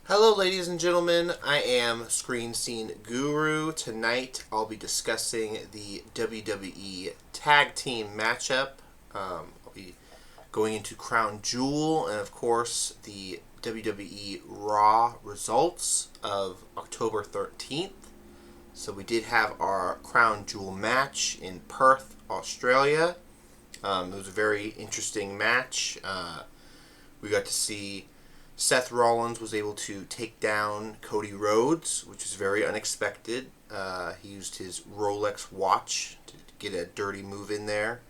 Hello, ladies and gentlemen. I am Screen Scene Guru. Tonight, I'll be discussing the WWE Tag Team matchup. I'll be going into Crown Jewel and, of course, the WWE Raw results of October 13th. So, we did have our Crown Jewel match in Perth, Australia. It was a very interesting match. We got to see Seth Rollins was able to take down Cody Rhodes, which is very unexpected. He used his Rolex watch to get a dirty move in there.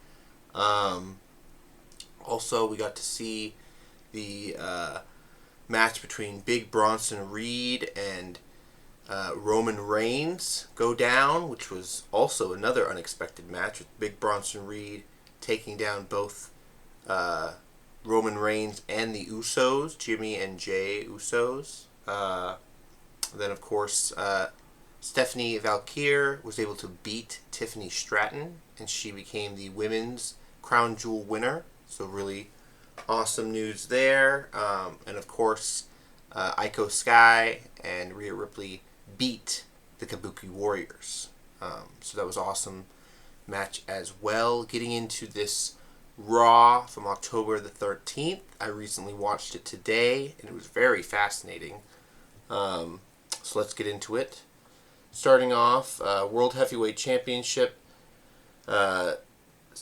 Also, we got to see the match between Big Bronson Reed and Roman Reigns go down, which was also another unexpected match with Big Bronson Reed taking down both Roman Reigns and the Usos, Jimmy and Jay Usos. Then, of course, Stephanie Valkyrie was able to beat Tiffany Stratton, and she became the women's Crown Jewel winner. So really awesome news there. And, of course, Iko Sky and Rhea Ripley beat the Kabuki Warriors. So that was an awesome match as well. Getting into this Raw from October the 13th. I recently watched it today, and it was very fascinating. So let's get into it. Starting off, World Heavyweight Championship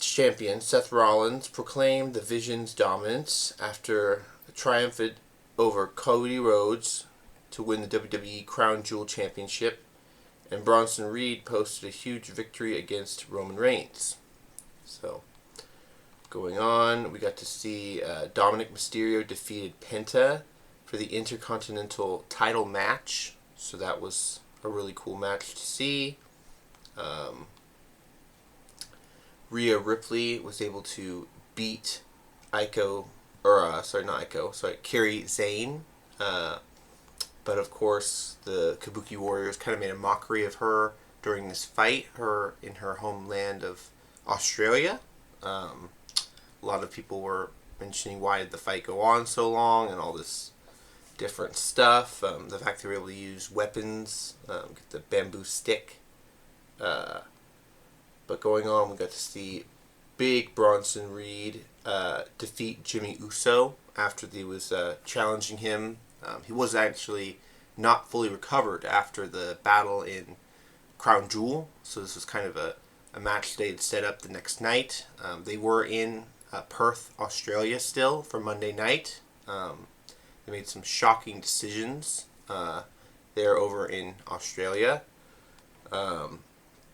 champion Seth Rollins proclaimed the Vision's dominance after a triumph over Cody Rhodes to win the WWE Crown Jewel Championship, and Bronson Reed posted a huge victory against Roman Reigns. So, going on, we got to see Dominic Mysterio defeated Penta for the Intercontinental title match. So that was a really cool match to see. Rhea Ripley was able to beat Kairi Sane. But of course, the Kabuki Warriors kind of made a mockery of her during this fight, her in her homeland of Australia. A lot of people were mentioning why did the fight go on so long and all this different stuff. The fact they were able to use weapons, get the bamboo stick. But going on, we got to see Big Bronson Reed defeat Jimmy Uso after he was challenging him. He was actually not fully recovered after the battle in Crown Jewel, so this was kind of a match they had set up the next night. They were in Perth, Australia still for Monday night. They made some shocking decisions there over in Australia. But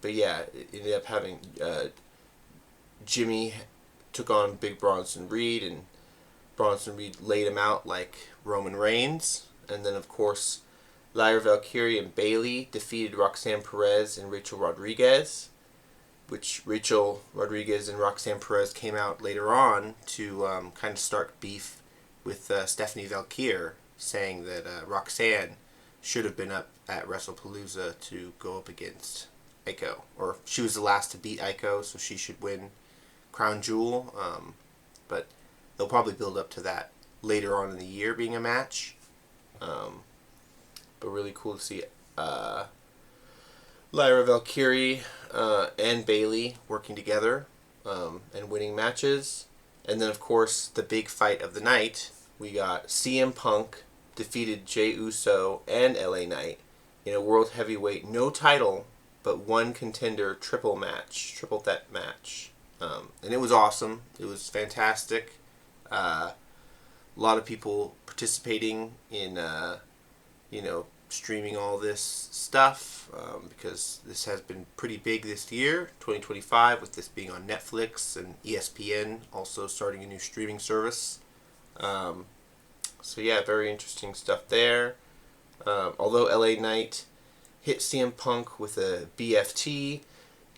yeah, it ended up having Jimmy took on Big Bronson Reed, and Bronson Reed laid him out like Roman Reigns. And then, of course, Lyra Valkyrie and Bayley defeated Roxanne Perez and Rachel Rodriguez, which Rachel Rodriguez and Roxanne Perez came out later on to kind of start beef with Stephanie Valkyrie, saying that Roxanne should have been up at WrestlePalooza to go up against Iko. Or she was the last to beat Iko, so she should win Crown Jewel. But they'll probably build up to that later on in the year being a match. But really cool to see Lyra Valkyrie and Bayley working together and winning matches. And then, of course, the big fight of the night, we got CM Punk defeated Jey Uso and LA Knight in a World Heavyweight no title but one contender triple threat match. And it was awesome. It was fantastic. A lot of people participating in streaming all this stuff because this has been pretty big this year, 2025, with this being on Netflix and ESPN also starting a new streaming service. So yeah, very interesting stuff there. Although LA Knight hit CM Punk with a BFT,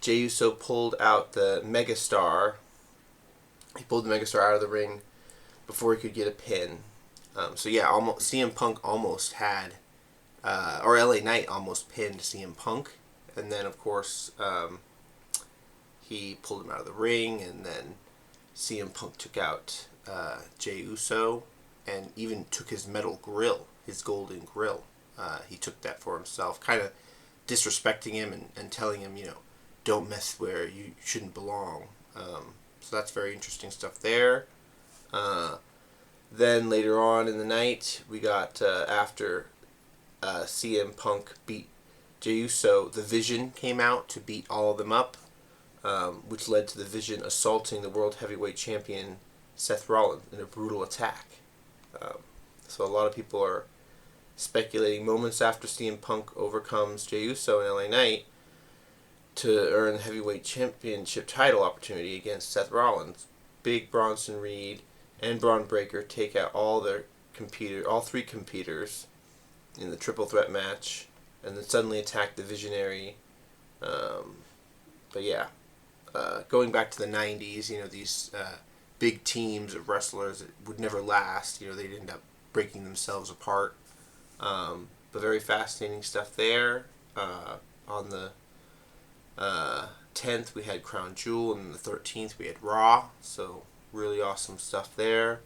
Jey Uso pulled out the Megastar. He pulled the Megastar out of the ring before he could get a pin. So yeah, CM Punk almost had, or LA Knight almost pinned CM Punk, and then of course he pulled him out of the ring, and then CM Punk took out Jey Uso. and even took his metal grill, his golden grill. He took that for himself, kind of disrespecting him and telling him, don't mess where you shouldn't belong. So that's very interesting stuff there. Then later on in the night, we got after CM Punk beat Jey Uso, the Vision came out to beat all of them up, which led to the Vision assaulting the World Heavyweight Champion Seth Rollins in a brutal attack. So a lot of people are speculating moments after CM Punk overcomes Jey Uso in LA Knight to earn the Heavyweight Championship title opportunity against Seth Rollins. Big Bronson Reed and Braun Breaker take out all three competitors in the triple threat match, and then suddenly attack the Visionary. But yeah, going back to the 90s, these big teams of wrestlers would never last. They'd end up breaking themselves apart. But very fascinating stuff there. On the 10th, we had Crown Jewel, and the 13th, we had Raw. So really awesome stuff there.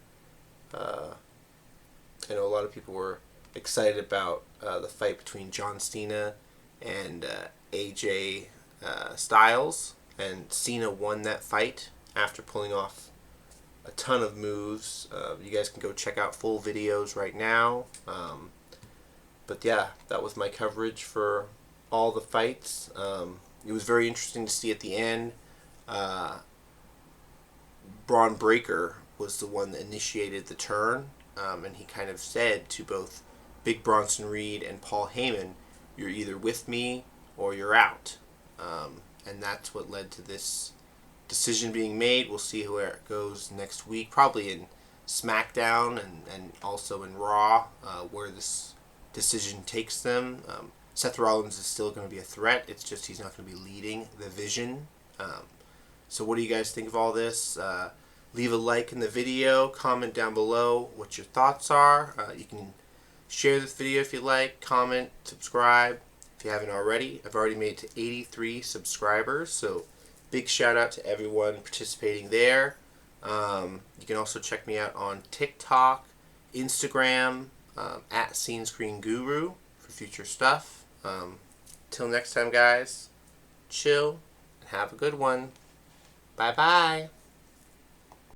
I know a lot of people were excited about the fight between John Cena and AJ Styles, and Cena won that fight after pulling off a ton of moves. You guys can go check out full videos right now. But yeah, that was my coverage for all the fights. It was very interesting to see at the end. Braun Breaker was the one that initiated the turn, and he kind of said to both Big Bronson Reed and Paul Heyman, "You're either with me or you're out." And that's what led to this decision being made. We'll see where it goes next week, probably in SmackDown and also in Raw, where this decision takes them. Seth Rollins is still going to be a threat. It's just he's not going to be leading the Vision. So what do you guys think of all this? Leave a like in the video. Comment down below what your thoughts are. You can share this video if you like. Comment, subscribe if you haven't already. I've already made it to 83 subscribers. So big shout out to everyone participating there. You can also check me out on TikTok, Instagram, at Scene Screen Guru for future stuff. Till next time, guys, chill and have a good one. Bye bye.